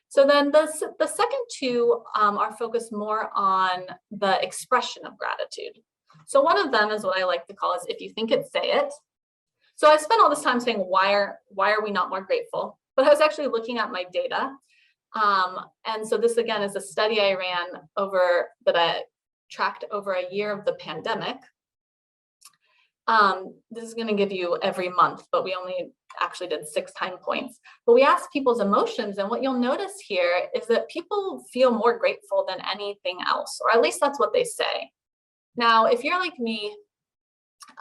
So then the second 2 are focused more on the expression of gratitude. So one of them is what I like to call is if you think it, say it. So I spent all this time saying, why are we not more grateful? But I was actually looking at my data. And so this again is a study I ran that I tracked over a year of the pandemic. This is going to give you every month, but we only actually did 6 time points. But we asked people's emotions, and what you'll notice here is that people feel more grateful than anything else, or at least that's what they say. Now, if you're like me,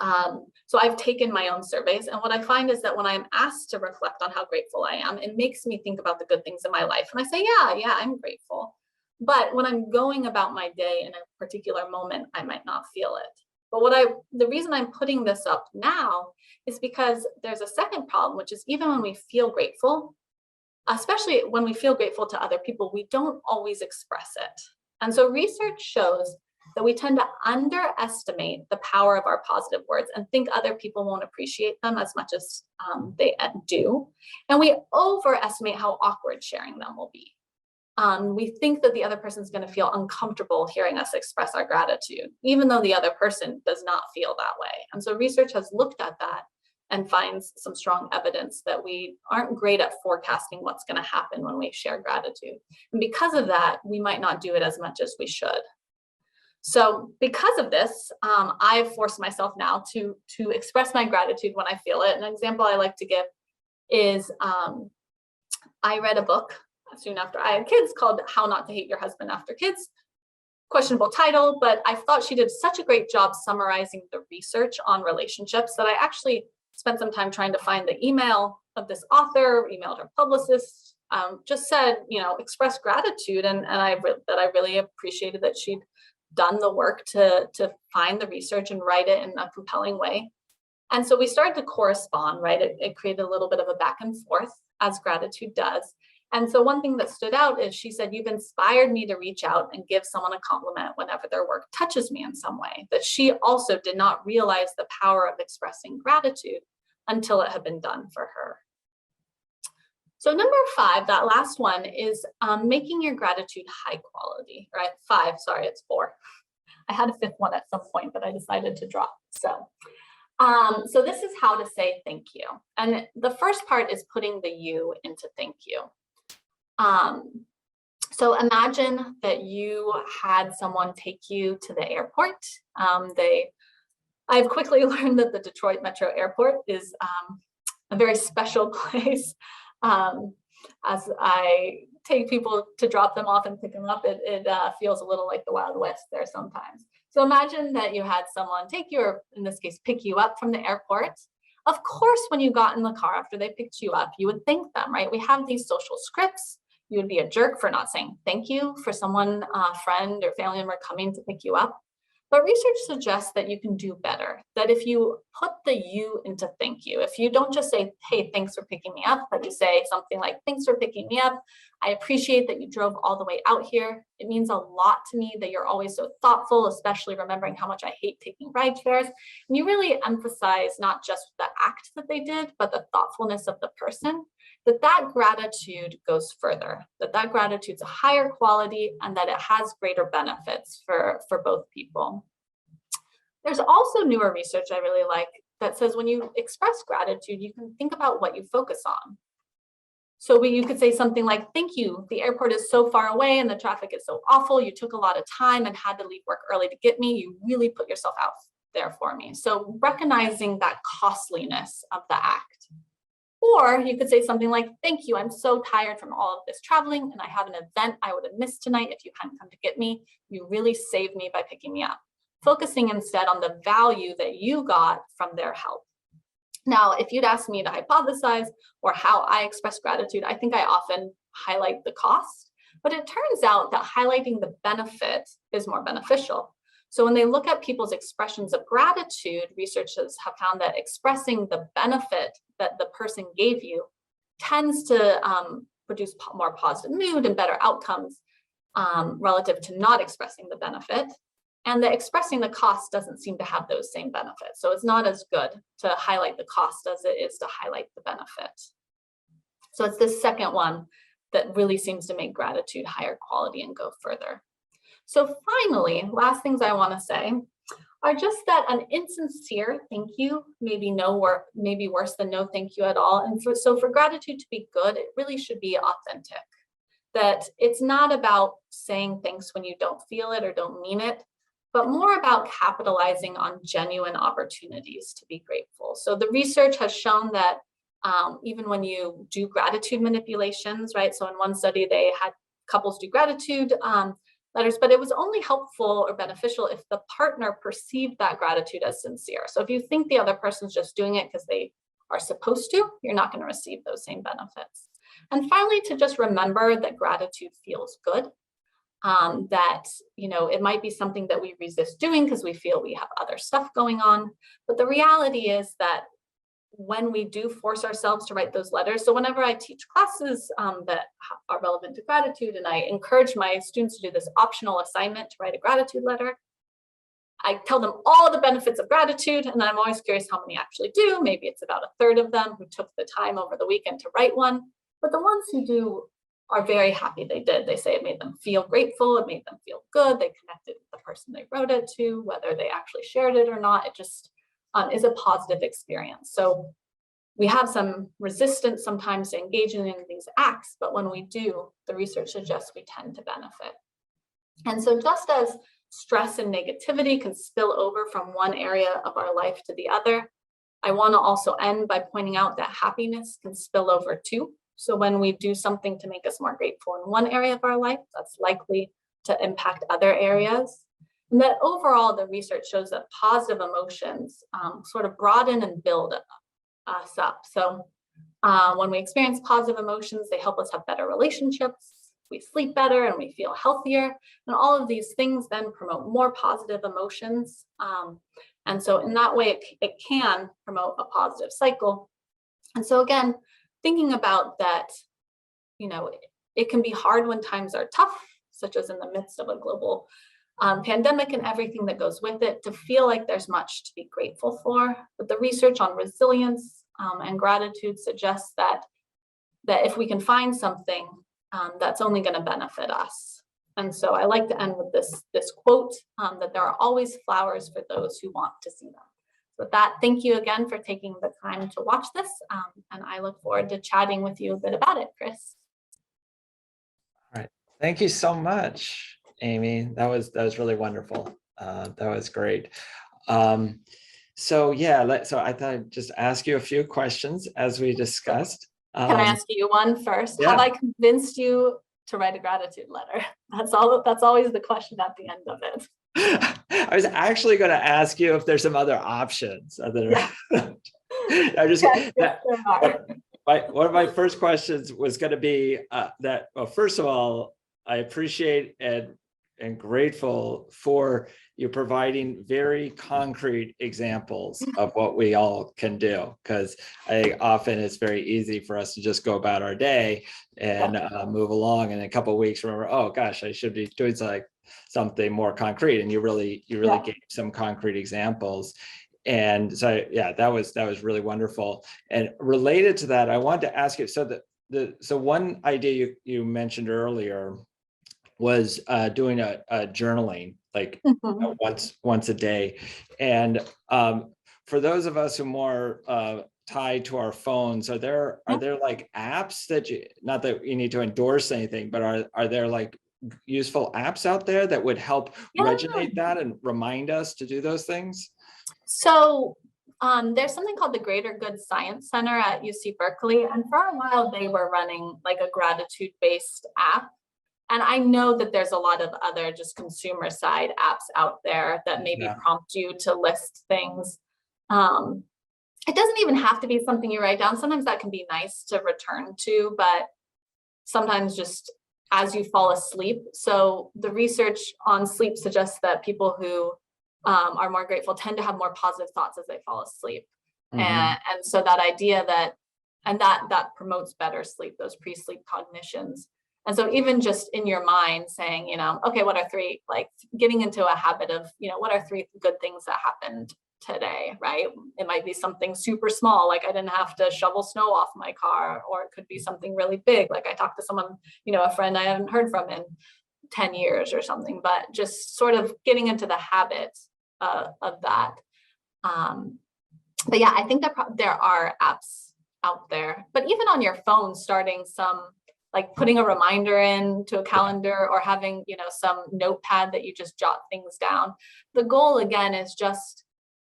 so I've taken my own surveys, and what I find is that when I'm asked to reflect on how grateful I am, it makes me think about the good things in my life. And I say, yeah, I'm grateful. But when I'm going about my day in a particular moment, I might not feel it. But the reason I'm putting this up now is because there's a second problem, which is even when we feel grateful, especially when we feel grateful to other people, we don't always express it. And so research shows that we tend to underestimate the power of our positive words and think other people won't appreciate them as much as they do. And we overestimate how awkward sharing them will be. We think that the other person is going to feel uncomfortable hearing us express our gratitude, even though the other person does not feel that way. And so research has looked at that and finds some strong evidence that we aren't great at forecasting what's going to happen when we share gratitude. And because of that, we might not do it as much as we should. So because of this, I've forced myself now to express my gratitude when I feel it. An example I like to give is I read a book soon after I had kids called How Not to Hate Your Husband After Kids. Questionable title, but I thought she did such a great job summarizing the research on relationships that I actually spent some time trying to find the email of this author, emailed her publicist, just said, express gratitude, and I really appreciated that she'd done the work to find the research and write it in a compelling way. And so we started to correspond, right? It created a little bit of a back and forth, as gratitude does. And so one thing that stood out is she said, you've inspired me to reach out and give someone a compliment whenever their work touches me in some way, that she also did not realize the power of expressing gratitude until it had been done for her. So number 5, that last one, is making your gratitude high quality, right? 5, sorry, it's 4. I had a 5th one at some point, but I decided to drop. So this is how to say thank you. And the first part is putting the you into thank you. So imagine that you had someone take you to the airport. I've quickly learned that the Detroit Metro Airport is a very special place. As I take people to drop them off and pick them up, it feels a little like the Wild West there sometimes. So imagine that you had someone take you, or in this case, pick you up from the airport. Of course, when you got in the car after they picked you up, you would thank them, right? We have these social scripts. You would be a jerk for not saying thank you for someone, friend or family member coming to pick you up. But research suggests that you can do better, that if you put the you into thank you. If you don't just say, hey, thanks for picking me up, but you say something like, thanks for picking me up. I appreciate that you drove all the way out here. It means a lot to me that you're always so thoughtful, especially remembering how much I hate taking ride shares. And you really emphasize not just the act that they did, but the thoughtfulness of the person, that gratitude goes further, that gratitude's a higher quality and that it has greater benefits for both people. There's also newer research I really like that says when you express gratitude, you can think about what you focus on. So you could say something like, thank you, the airport is so far away and the traffic is so awful. You took a lot of time and had to leave work early to get me. You really put yourself out there for me. So recognizing that costliness of the act. Or you could say something like, thank you, I'm so tired from all of this traveling and I have an event I would have missed tonight if you hadn't come to get me. You really saved me by picking me up. Focusing instead on the value that you got from their help. Now, if you'd ask me to hypothesize or how I express gratitude, I think I often highlight the cost, but it turns out that highlighting the benefit is more beneficial. So when they look at people's expressions of gratitude, researchers have found that expressing the benefit that the person gave you tends to produce more positive mood and better outcomes relative to not expressing the benefit. And that expressing the cost doesn't seem to have those same benefits. So it's not as good to highlight the cost as it is to highlight the benefit. So it's this second one that really seems to make gratitude higher quality and go further. So finally, last things I want to say are just that an insincere thank you maybe worse than no thank you at all. And so for gratitude to be good, it really should be authentic. That it's not about saying thanks when you don't feel it or don't mean it, but more about capitalizing on genuine opportunities to be grateful. So the research has shown that even when you do gratitude manipulations, right? So in one study, they had couples do gratitude letters, but it was only helpful or beneficial if the partner perceived that gratitude as sincere. So if you think the other person's just doing it because they are supposed to, you're not going to receive those same benefits. And finally, to just remember that gratitude feels good. That, it might be something that we resist doing because we feel we have other stuff going on. But the reality is that when we do force ourselves to write those letters, so whenever I teach classes that are relevant to gratitude, and I encourage my students to do this optional assignment to write a gratitude letter, I tell them all the benefits of gratitude, and I'm always curious how many actually do. Maybe it's about a third of them who took the time over the weekend to write one. But the ones who do are very happy they did. They say it made them feel grateful, it made them feel good, they connected with the person they wrote it to, whether they actually shared it or not, it just is a positive experience. So we have some resistance sometimes to engaging in these acts, but when we do, the research suggests we tend to benefit. And so just as stress and negativity can spill over from one area of our life to the other, I want to also end by pointing out that happiness can spill over too. So when we do something to make us more grateful in one area of our life, that's likely to impact other areas. And that overall, the research shows that positive emotions sort of broaden and build us up. So when we experience positive emotions, they help us have better relationships, we sleep better and we feel healthier. And all of these things then promote more positive emotions. And so in that way, it can promote a positive cycle. And so again, thinking about that, it can be hard when times are tough, such as in the midst of a global pandemic and everything that goes with it, to feel like there's much to be grateful for. But the research on resilience and gratitude suggests that if we can find something, that's only going to benefit us. And so I like to end with this quote, that there are always flowers for those who want to see them. With that, thank you again for taking the time to watch this, and I look forward to chatting with you a bit about it, Chris. All right, thank you so much, Amy. That was really wonderful. That was great. So I thought I'd just ask you a few questions as we discussed. Can I ask you one first? Yeah. Have I convinced you to write a gratitude letter? That's always the question at the end of it. I was actually going to ask you if there's some other options. Yeah. I just one of my first questions was going to be well, first of all, I appreciate and grateful for you're providing very concrete examples of what we all can do, because I think often it's very easy for us to just go about our day and move along, and in a couple of weeks remember, oh gosh, I should be doing something more concrete. And you really gave some concrete examples. And so, yeah, that was really wonderful. And related to that, I wanted to ask you, so one idea you mentioned earlier was doing a journaling, like once a day. And for those of us who are more tied to our phones, are there like apps that not that you need to endorse anything, but are there like useful apps out there that would help resonate that and remind us to do those things? So there's something called the Greater Good Science Center at UC Berkeley. And for a while, they were running like a gratitude-based app. And I know that there's a lot of other just consumer side apps out there that maybe prompt you to list things. It doesn't even have to be something you write down. Sometimes that can be nice to return to, but sometimes just as you fall asleep. So the research on sleep suggests that people who are more grateful tend to have more positive thoughts as they fall asleep. And so that idea that promotes better sleep, those pre-sleep cognitions. And so even just in your mind saying, okay, what are three, like getting into a habit of, what are three good things that happened today, right? It might be something super small, like I didn't have to shovel snow off my car, or it could be something really big, like I talked to someone, a friend I haven't heard from in 10 years or something, but just sort of getting into the habit of that. But yeah, I think that there are apps out there, but even on your phone, starting some, like putting a reminder into a calendar, or having, some notepad that you just jot things down. The goal again is just,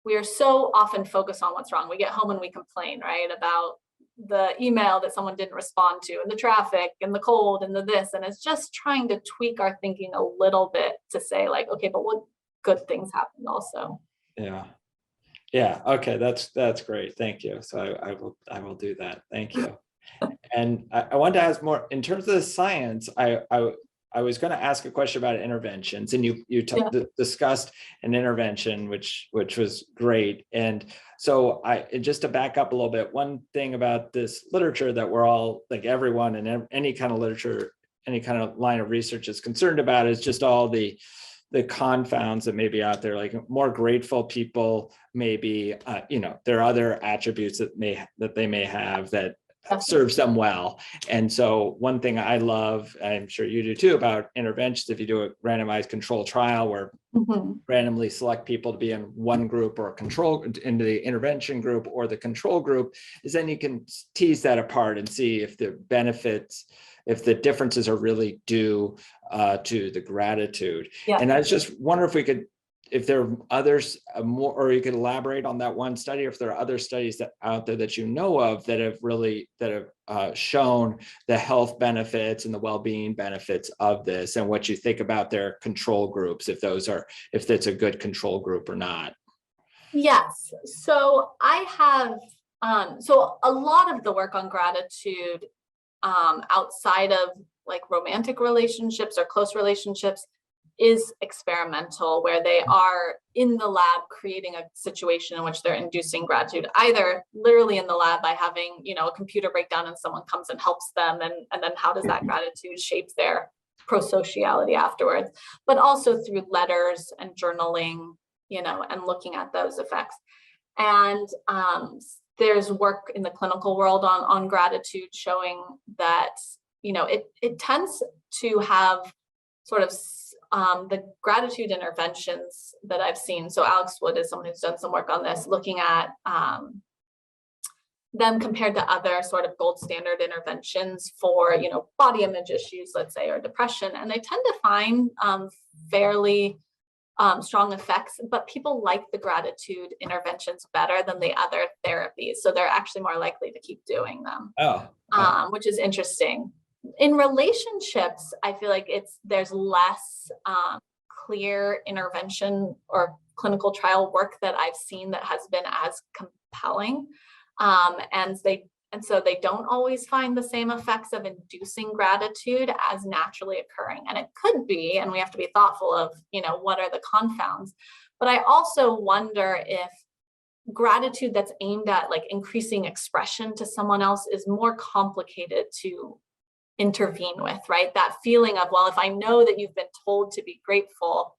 we are so often focused on what's wrong. We get home and we complain, right, about the email that someone didn't respond to, and the traffic and the cold and the this, and it's just trying to tweak our thinking a little bit to say like, okay, but what good things happened also? Yeah. Okay. That's great. Thank you. So I will do that. Thank you. And I wanted to ask more in terms of the science. I was going to ask a question about interventions, and you discussed an intervention, which was great. And so just to back up a little bit, one thing about this literature that we're all, like everyone in any kind of literature, any kind of line of research is concerned about is just all the confounds that may be out there, like more grateful people, maybe, there are other attributes that they may have that serves them well. And so one thing I love, I'm sure you do too, about interventions, if you do a randomized control trial where randomly select people to be in one group or control into the intervention group or the control group, is then you can tease that apart and see if the benefits, if the differences are really due to the gratitude. And I just wonder if there are others more, or you could elaborate on that one study, or if there are other studies out there that you know of that have shown the health benefits and the well-being benefits of this, and what you think about their control groups, if that's a good control group or not. Yes. So I have, so a lot of the work on gratitude outside of like romantic relationships or close relationships is experimental, where they are in the lab creating a situation in which they're inducing gratitude, either literally in the lab by having, a computer breakdown and someone comes and helps them, and then how does that gratitude shape their prosociality afterwards, but also through letters and journaling, and looking at those effects. And there's work in the clinical world on gratitude showing that, it tends to have sort of the gratitude interventions that I've seen. So Alex Wood is someone who's done some work on this, looking at them compared to other sort of gold standard interventions for, body image issues, let's say, or depression. And they tend to find fairly strong effects, but people like the gratitude interventions better than the other therapies. So they're actually more likely to keep doing them, which is interesting. In relationships, I feel like there's less clear intervention or clinical trial work that I've seen that has been as compelling. And And so they don't always find the same effects of inducing gratitude as naturally occurring. And it could be, and we have to be thoughtful of, what are the confounds. But I also wonder if gratitude that's aimed at like increasing expression to someone else is more complicated to intervene with, right? That feeling of, well, if I know that you've been told to be grateful,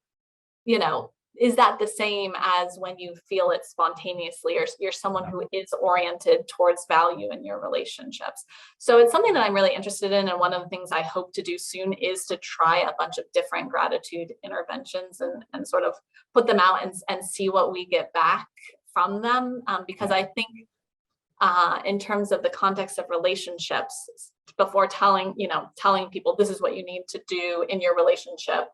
is that the same as when you feel it spontaneously, or you're someone who is oriented towards value in your relationships? So it's something that I'm really interested in. And one of the things I hope to do soon is to try a bunch of different gratitude interventions and sort of put them out and see what we get back from them. Because I think in terms of the context of relationships, before telling people this is what you need to do in your relationship,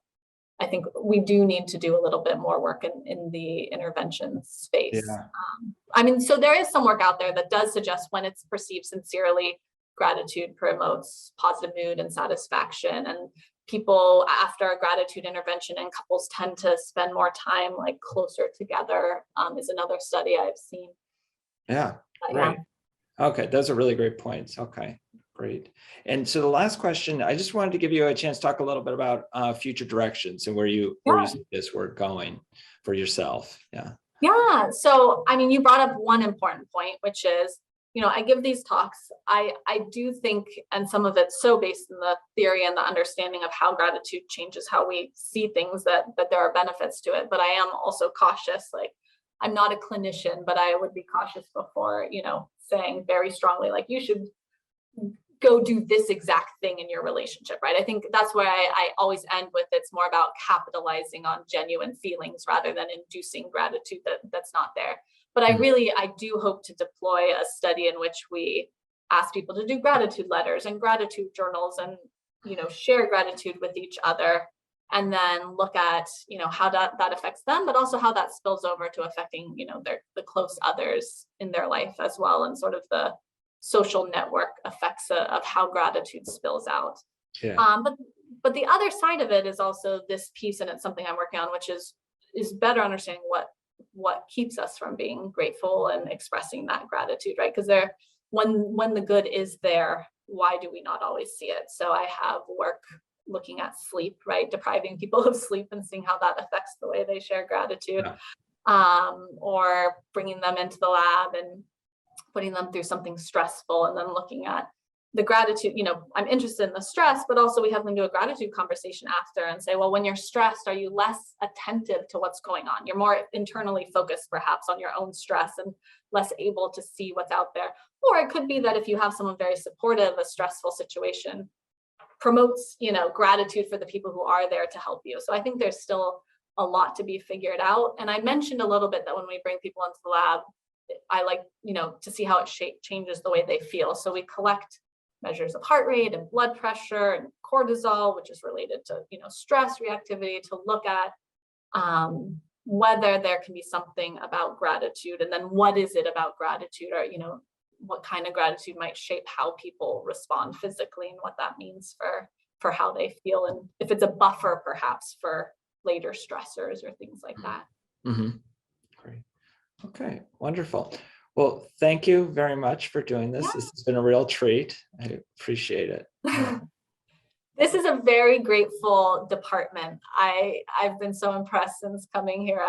I think we do need to do a little bit more work in the intervention space. Yeah. So there is some work out there that does suggest when it's perceived sincerely, gratitude promotes positive mood and satisfaction. And people after a gratitude intervention and couples tend to spend more time like closer together, is another study I've seen. Yeah, right. Yeah. Okay, those are really great points. Okay. Great. And so the last question, I just wanted to give you a chance to talk a little bit about future directions and where you see this work going for yourself. Yeah. Yeah. So, you brought up one important point, which is, I give these talks. I do think, and some of it's so based in the theory and the understanding of how gratitude changes how we see things, that there are benefits to it. But I am also cautious. Like, I'm not a clinician, but I would be cautious before, saying very strongly, like, you should go do this exact thing in your relationship, right? I think that's where I always end with, it's more about capitalizing on genuine feelings rather than inducing gratitude that's not there. But I do hope to deploy a study in which we ask people to do gratitude letters and gratitude journals and, share gratitude with each other, and then look at, how that affects them, but also how that spills over to affecting, the close others in their life as well, and sort of the social network effects of how gratitude spills out. Yeah. But the other side of it is also this piece, and it's something I'm working on, which is better understanding what keeps us from being grateful and expressing that gratitude, right? Because when the good is there, why do we not always see it? So I have work looking at sleep, right? Depriving people of sleep and seeing how that affects the way they share gratitude, or bringing them into the lab and putting them through something stressful and then looking at the gratitude. I'm interested in the stress, but also we have them do a gratitude conversation after and say, well, when you're stressed, are you less attentive to what's going on? You're more internally focused perhaps on your own stress and less able to see what's out there. Or it could be that if you have someone very supportive, a stressful situation promotes, gratitude for the people who are there to help you. So I think there's still a lot to be figured out. And I mentioned a little bit that when we bring people into the lab, I like, to see how it changes the way they feel. So we collect measures of heart rate and blood pressure and cortisol, which is related to, stress reactivity, to look at whether there can be something about gratitude, and then what is it about gratitude, or, what kind of gratitude might shape how people respond physically and what that means for how they feel. And if it's a buffer, perhaps for later stressors or things like that. Mm-hmm. Great. Okay, wonderful. Well, thank you very much for doing this. Yeah. This has been a real treat. I appreciate it. This is a very grateful department. I've been so impressed since coming here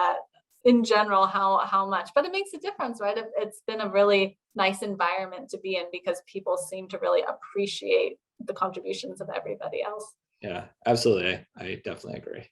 in general, how much, but it makes a difference, right? It's been a really nice environment to be in because people seem to really appreciate the contributions of everybody else. Yeah, absolutely. I definitely agree.